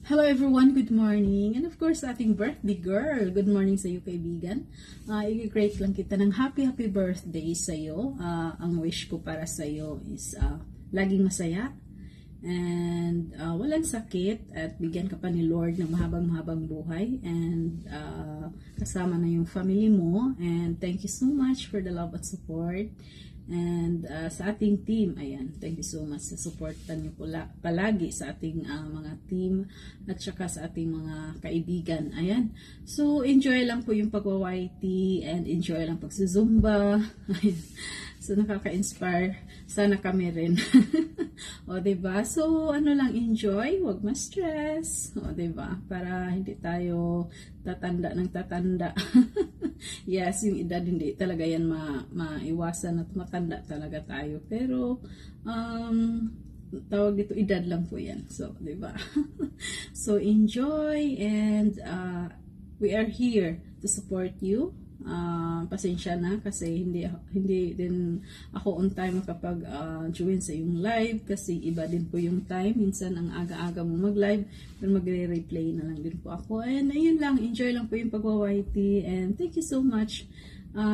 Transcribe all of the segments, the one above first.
Hello everyone, good morning. And of course, ating birthday girl. Good morning sa iyo kaibigan. I-great lang kita ng happy birthday sa iyo. Ang wish ko para sa iyo is laging masaya and walang sakit at bigyan ka pa ni Lord ng mahabang buhay and kasama na yung family mo. And thank you so much for the love at support. And sa ating team, ayan, thank you so much sa supportan niyo palagi sa ating mga team at saka sa ating mga kaibigan. Ayan, so enjoy lang po yung pagwa-YT and enjoy lang pagsusumba. Ayan. So nakaka-inspire, sana kami rin. O diba? So ano lang, enjoy, wag ma-stress. O diba? Para hindi tayo tatanda ng tatanda. Yes, yung edad hindi talaga yan maiwasan at matanda talaga tayo. Pero tawag dito, edad lang po yan. So, diba? So enjoy and we are here to support you. Pasensya na kasi hindi din ako on time kapag join sa yung live kasi iba din po yung time. Minsan ang aga-aga mo mag-live pero magre-replay na lang din po ako. And ayun lang, enjoy lang po yung pagwa-YT and thank you so much.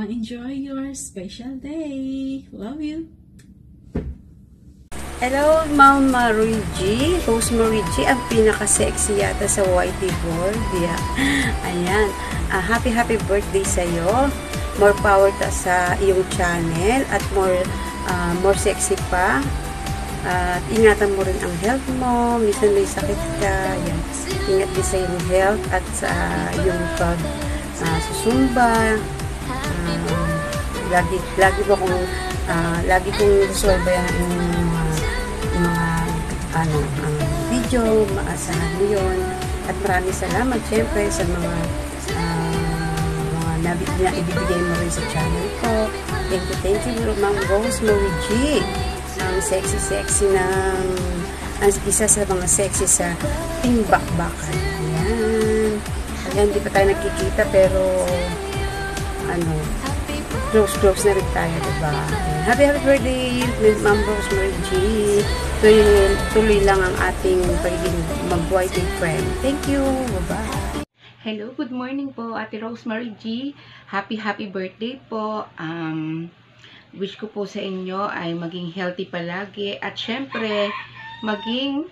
Enjoy your special day. Love you. Hello, Ma'am Rosemary G, ang pinaka-sexy yata sa YT board. Yeah. Ayan. Happy birthday sa iyo. More power sa iyong channel at more sexy pa. At ingatan mo rin ang health mo. Minsan may sakit ka. Ayan. Ingat din sa iyong health at sa iyong susumba. Lagi kong susubaybayan ang video, maasahan mo yun. At maraming salamat syempre sa mga na ibibigay mo rin sa channel ko. Thank you Ma'am Rosemary G. Ang sexy ang isa sa mga sexy sa tingbakbakan. Ayan, hindi pa tayo nagkikita pero close na rin tayo, diba? Happy birthday, Ma'am Rosemary G. Tuloy lang ang ating pagiging mag-YT friend. Thank you. Bye-bye. Hello, good morning po, Ate Rosemary G. Happy birthday po. Wish ko po sa inyo ay maging healthy palagi. At syempre, maging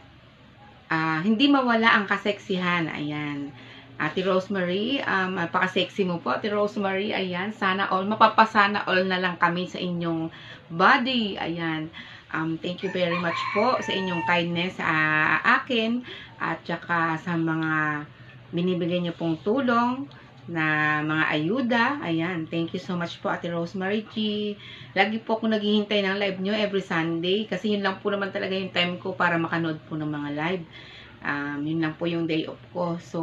hindi mawala ang kaseksihan. Ayan. Ate Rosemary, napaka-sexy mo po, Ate Rosemary. Ayan, sana all, mapapasana all na lang kami sa inyong body. Ayan. Thank you very much po sa inyong kindness sa akin at saka sa mga binibigay niyo pong tulong na mga ayuda. Ayan, thank you so much po, Ate Rosemary G. Lagi po ako naghihintay ng live nyo every Sunday kasi yun lang po naman talaga yung time ko para makanood po ng mga live. Yun lang po yung day off ko. So,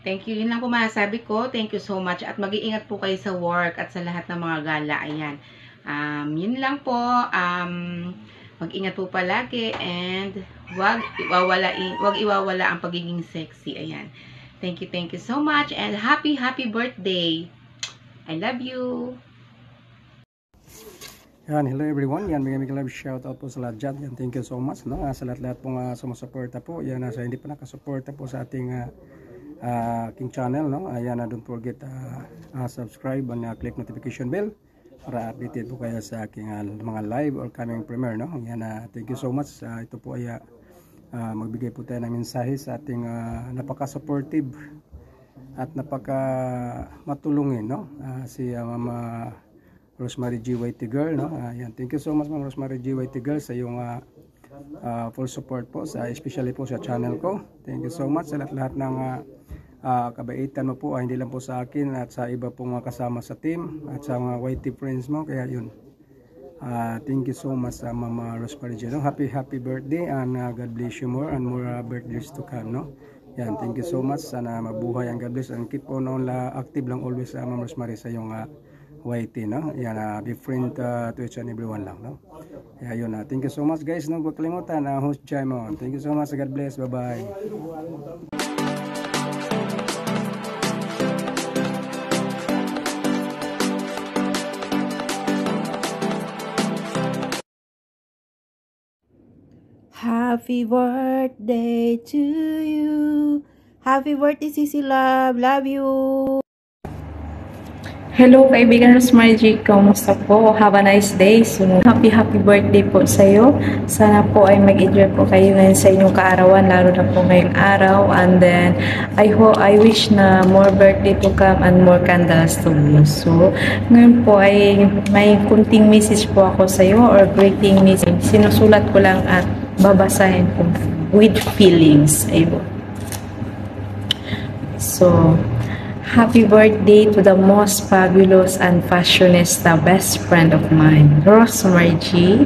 thank you. Yun lang po masasabi ko. Thank you so much. At mag-iingat po kayo sa work at sa lahat ng mga gala. Ayan. Yun lang po. Mag-ingat po palagi and wag iwawala ang pagiging sexy. Ayan. Thank you so much and happy birthday. I love you. Yan, hello everyone. Yan, bigyan love shout out po sa lahat dyan. Yan, thank you so much, no? Sa lahat pong sumusuporta po. Yan, sa hindi pa nakasuporta po sa ating aking channel, no? Ayan, don't forget subscribe and click notification bell para updated po kayo sa aking mga live or coming premiere, no? Yan, thank you so much. Ito po ay magbigay po tayo ng mensahe sa ating napaka-supportive at napaka-matulungin, no? Si Mama Rosemary G. YT Girl, no? Yan, thank you so much Ma'am Rosemary G. YT Girl sa iyong full support po, especially po sa channel ko. Thank you so much sa lahat ng kabaitan mo po, hindi lang po sa akin at sa iba pong kasama sa team at sa mga YT friends mo. Kaya yun, thank you so much Mama Rosemary G. No? Happy birthday and God bless you more and more birthdays to come, no? Yan, thank you so much. Sana mabuhay ang God bless and keep on active lang always Ma'am Rosemary sa iyong YT, no? Yan, be friend to each and everyone lang, no? Kaya yun, thank you so much guys, no? Huwag kalimutan, host Jaimon. Thank you so much, God bless, bye bye. Hi. Happy birthday to you. Happy birthday, Sisi Love. Love you. Hello kaibigan Rosemary G, kamusta po? Have a nice day. So, happy birthday po sa iyo. Sana po ay mag-enjoy po kayo ngayon sa inyong kaarawan, lalo na po ngayong araw. And then, I wish na more birthday to come and more candles to blow. So, ngayon po ay may kunting message po ako sa iyo or greeting message. Sinusulat ko lang at babasahin po with feelings. Ayun. So, happy birthday to the most fabulous and fashionista best friend of mine, Rosemary G.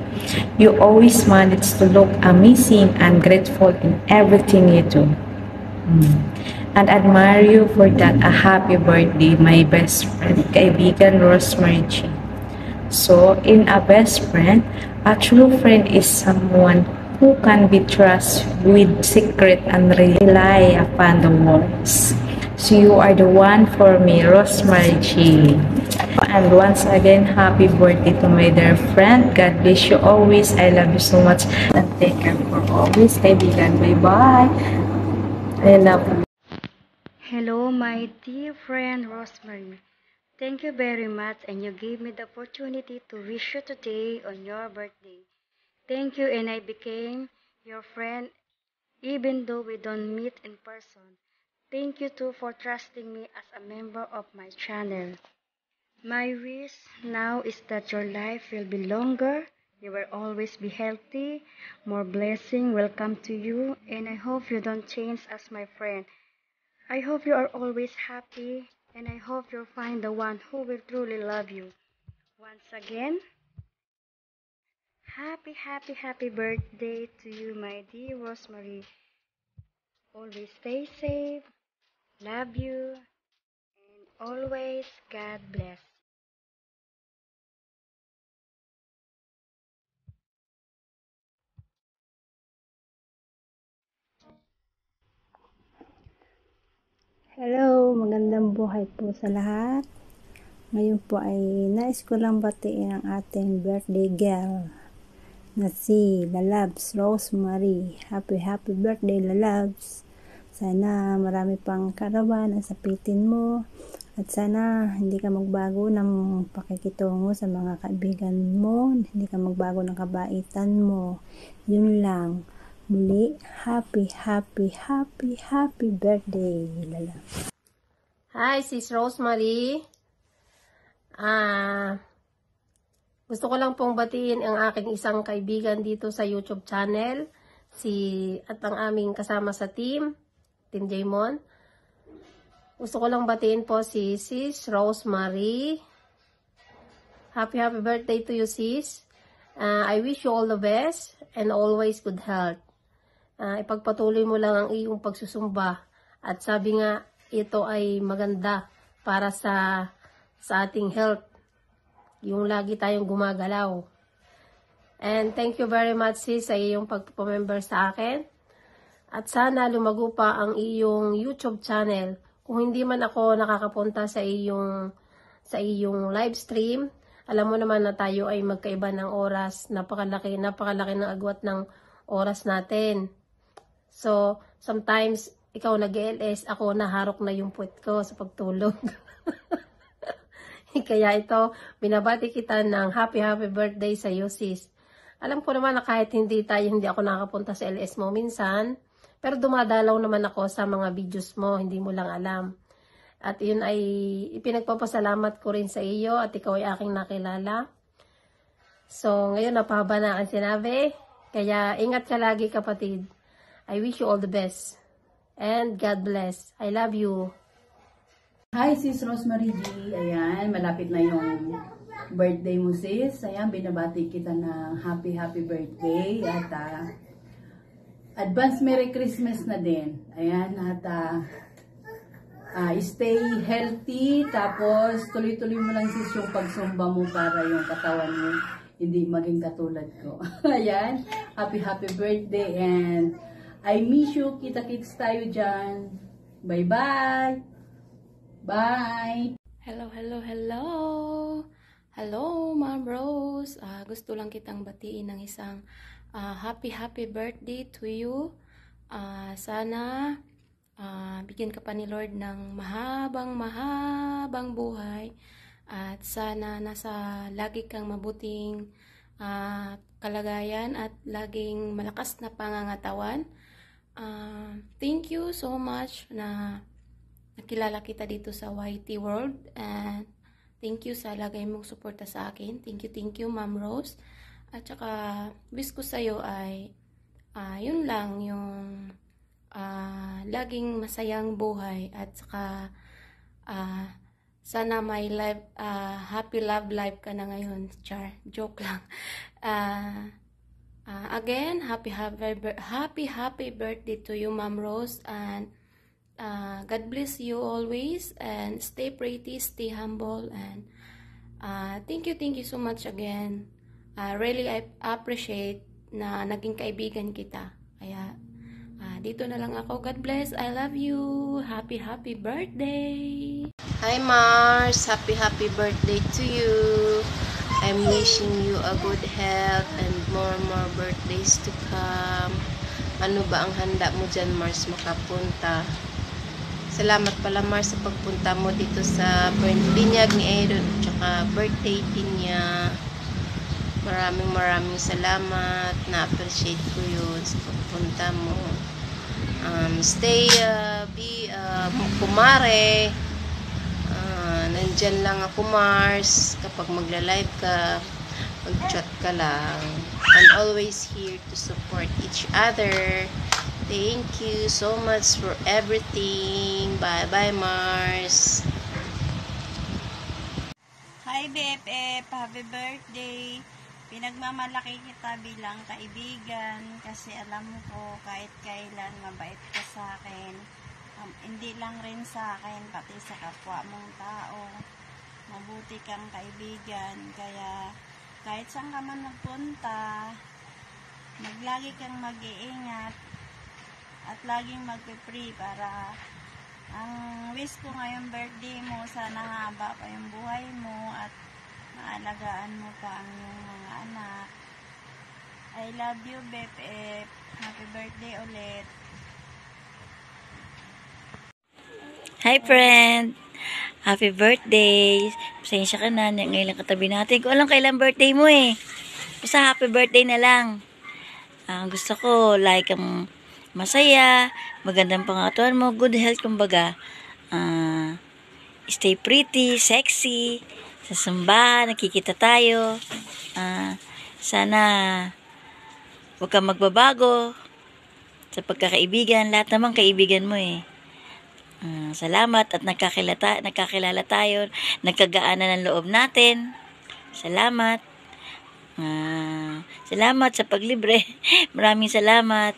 You always manage to look amazing and grateful in everything you do. And admire you for that. A happy birthday, my best friend, kaibigan Rosemary G. So, in a best friend, a true friend is someone who can be trusted with secret and rely upon the words. So you are the one for me, Rosemary G. And once again, happy birthday to my dear friend. God bless you always. I love you so much. And take care for always. Kaibigan, bye-bye. I love you. Hello, my dear friend Rosemary. Thank you very much, and you gave me the opportunity to wish you today on your birthday. Thank you, and I became your friend even though we don't meet in person. Thank you too for trusting me as a member of my channel. My wish now is that your life will be longer, you will always be healthy, more blessing will come to you, and I hope you don't change as my friend. I hope you are always happy, and I hope you'll find the one who will truly love you. Once again, happy birthday to you, my dear Rosemary. Always stay safe. Love you, and always God bless. Hello, magandang buhay po sa lahat. Ngayon po ay nais ko lang batiin ang ating birthday girl na si Lalabs Rosemary. Happy birthday, Lalabs. Sana marami pang karawan ang sapitin mo at sana hindi ka magbago ng pakikitungo sa mga kaibigan mo, hindi ka magbago ng kabaitan mo. Yun lang. Muli, happy birthday, Lalabs. Hi, Sis Rosemary. Gusto ko lang pong batiin ang aking isang kaibigan dito sa YouTube channel, at ang aming kasama sa Team Jaymon. Gusto ko lang batiin po si Sis Rosemary. Happy birthday to you, Sis. I wish you all the best and always good health. Ipagpatuloy mo lang ang iyong pagsusumba. At sabi nga, ito ay maganda para sa ating health. Yung lagi tayong gumagalaw. And thank you very much, sis, sa iyong pagpapamember sa akin. At sana lumago pa ang iyong YouTube channel. Kung hindi man ako nakakapunta sa iyong live stream, alam mo naman na tayo ay magkaiba ng oras. Napakalaki ng agwat ng oras natin. So, sometimes, ikaw nag-LS, ako naharok na yung puwet ko sa pagtulog. Kaya ito, binabati kita ng happy birthday sa iyo, sis. Alam ko naman na kahit hindi ako nakakapunta sa LS mo minsan, pero dumadalaw naman ako sa mga videos mo, hindi mo lang alam. At yun ay ipinagpapasalamat ko rin sa iyo at ikaw ay aking nakilala. So, ngayon napahaba na ang sinabi. Kaya ingat ka lagi, kapatid. I wish you all the best. And God bless. I love you. Hi, Sis Rosemary G. Ayan, malapit na yung birthday mo, sis. Ayan, binabati kita ng happy birthday. At advance Merry Christmas na din. Ayan, at stay healthy. Tapos, tuloy-tuloy mo lang, sis, yung pagsumba mo para yung katawan mo hindi maging katulad ko. Ayan, happy birthday. And I miss you. Kita-kits tayo dyan. Bye-bye. Bye! Hello, Ma'am Rose. Gusto lang kitang batiin ng isang happy birthday to you. Sana bigyan ka pa ni Lord ng mahabang buhay. At sana nasa lagi kang mabuting kalagayan at laging malakas na pangangatawan. Thank you so much na nakilala kita dito sa YT World. And thank you sa lagay mong suporta sa akin. Thank you, Ma'am Rose. At saka, wish ko sa'yo ay, yun lang, yung laging masayang buhay. At saka, sana may happy love life ka na ngayon. Char, joke lang. Again, happy birthday to you, Ma'am Rose. And God bless you always. And stay pretty, stay humble. And thank you so much again. Really I appreciate na naging kaibigan kita. Kaya dito na lang ako. God bless. I love you. Happy birthday. Hi Mars, happy birthday to you. I'm wishing you a good health and more birthdays to come. Ano ba ang handa mo dyan, Mars, makapunta? Salamat pala, Mars, sa pagpunta mo dito sa binyag ni Aaron, tsaka birthday din niya. Maraming salamat. Na-appreciate ko yun sa pagpunta mo. Be kumare. Nandyan lang ako, Mars. Kapag magla-live ka, mag-chat ka lang. I'm always here to support each other. Thank you so much for everything. Bye-bye, Mars. Hi, BFF. Happy birthday. Pinagmamalaki kita bilang kaibigan kasi alam ko kahit kailan mabait ka sa akin. Hindi lang rin sa akin, pati sa kapwa mong tao. Mabuti kang kaibigan. Kaya kahit saan ka man magpunta, maglagi kang mag-iingat at laging magpe-pray para ang wish ko ngayong birthday mo, sana haba pa yung buhay mo at maalagaan mo pa ang iyong mga anak. I love you, BFF. Happy birthday ulit. Hi, friend! Happy birthday! Pasensya ka na, ngayon lang katabi natin. Kung alam kailan birthday mo eh. Basta happy birthday na lang. Gusto ko, like kang masaya, magandang pangatuan mo, good health, kumbaga. Stay pretty, sexy, sa simbahan, nakikita tayo. Sana huwag kang magbabago sa pagkakaibigan. Lahat naman kaibigan mo eh. Salamat at nakakilala tayo. Nagkagaanan ng loob natin. Salamat. Salamat sa paglibre. Maraming salamat.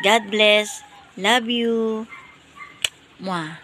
God bless. Love you. Mwah.